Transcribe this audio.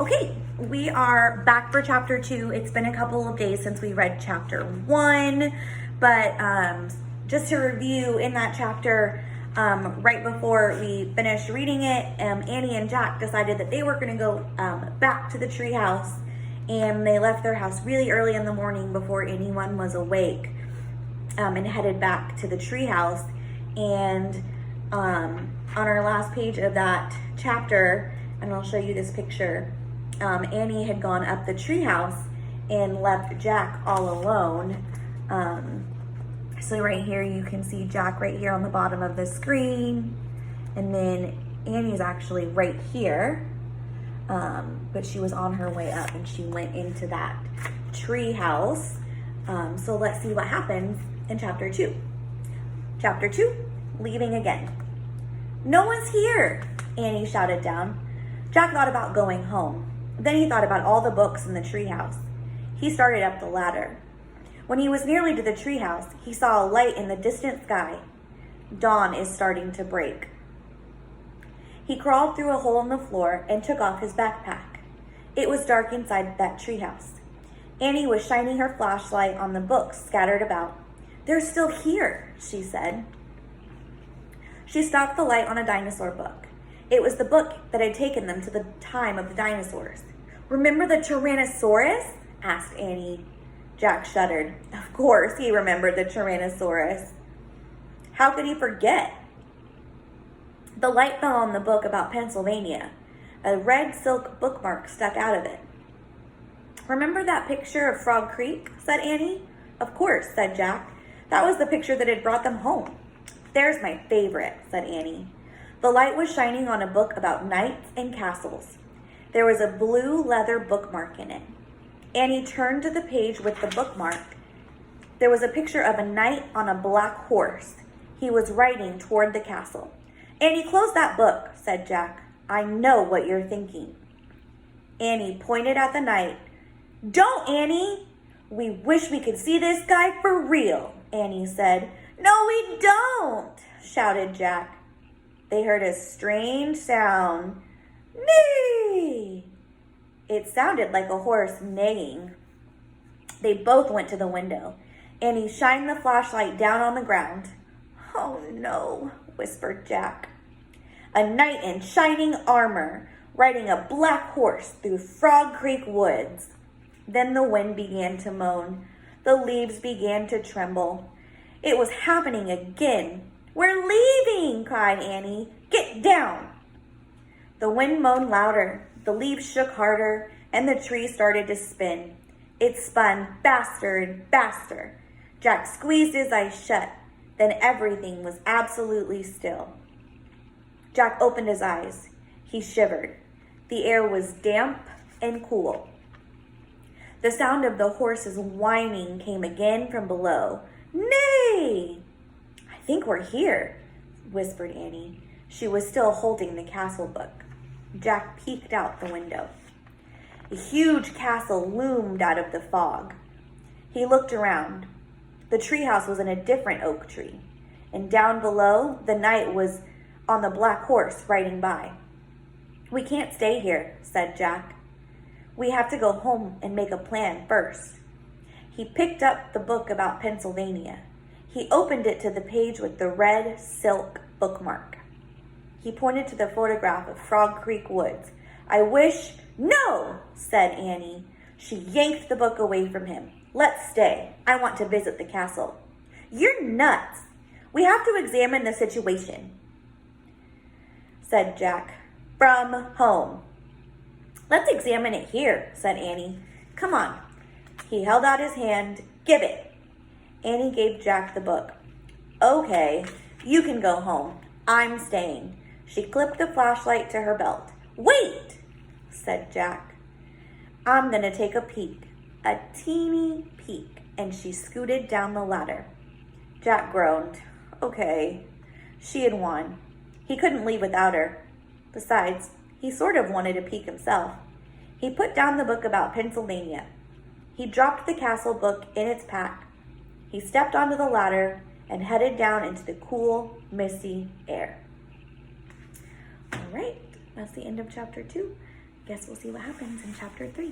Okay, we are back for chapter 2. It's been a couple of days since we read chapter 1, but just to review, in that chapter, right before we finished reading it, Annie and Jack decided that they were going to go back to the treehouse, and they left their house really early in the morning before anyone was awake, and headed back to the treehouse. And on our last page of that chapter, and I'll show you this picture, Annie had gone up the treehouse and left Jack all alone. So right here you can see Jack right here on the bottom of the screen, and then Annie's actually right here, but she was on her way up and she went into that treehouse. So let's see what happens in chapter 2. Chapter 2, leaving again. "No one's here," Annie shouted down. Jack thought about going home. Then he thought about all the books in the treehouse. He started up the ladder. When he was nearly to the treehouse, he saw a light in the distant sky. Dawn is starting to break. He crawled through a hole in the floor and took off his backpack. It was dark inside that treehouse. Annie was shining her flashlight on the books scattered about. "They're still here," she said. She stopped the light on a dinosaur book. It was the book that had taken them to the time of the dinosaurs. "Remember the Tyrannosaurus?" asked Annie. Jack shuddered. Of course he remembered the Tyrannosaurus. How could he forget? The light fell on the book about Pennsylvania. A red silk bookmark stuck out of it. "Remember that picture of Frog Creek?" said Annie. "Of course," said Jack. "That was the picture that had brought them home." "There's my favorite," said Annie. The light was shining on a book about knights and castles. There was a blue leather bookmark in it. Annie turned to the page with the bookmark. There was a picture of a knight on a black horse. He was riding toward the castle. "Annie, close that book," said Jack. "I know what you're thinking." Annie pointed at the knight. "Don't, Annie! We wish we could see this guy for real," Annie said. "No, we don't," shouted Jack. They heard a strange sound. Neigh! It sounded like a horse neighing. They both went to the window. Annie shined the flashlight down on the ground. "Oh no," whispered Jack. A knight in shining armor, riding a black horse through Frog Creek woods. Then the wind began to moan. The leaves began to tremble. It was happening again. "We're leaving!" cried Annie. "Get down!" The wind moaned louder, the leaves shook harder, and the tree started to spin. It spun faster and faster. Jack squeezed his eyes shut. Then everything was absolutely still. Jack opened his eyes. He shivered. The air was damp and cool. The sound of the horse's whining came again from below. "Neigh!" "I think we're here," whispered Annie. She was still holding the castle book. Jack peeked out the window. A huge castle loomed out of the fog. He looked around. The treehouse was in a different oak tree, and down below, the knight was on the black horse riding by. "We can't stay here," said Jack. "We have to go home and make a plan first." He picked up the book about Pennsylvania. He opened it to the page with the red silk bookmark. He pointed to the photograph of Frog Creek woods. "I wish—" "No!" said Annie. She yanked the book away from him. "Let's stay. I want to visit the castle." "You're nuts. We have to examine the situation," said Jack. "From home." "Let's examine it here," said Annie. "Come on." He held out his hand. "Give it." Annie gave Jack the book. "Okay, you can go home. I'm staying." She clipped the flashlight to her belt. "Wait," said Jack. "I'm going to take a peek, a teeny peek," and she scooted down the ladder. Jack groaned. Okay, she had won. He couldn't leave without her. Besides, he sort of wanted a peek himself. He put down the book about Pennsylvania. He dropped the castle book in its pack. He stepped onto the ladder and headed down into the cool, misty air. All right, that's the end of chapter 2. guess we'll see what happens in chapter 3.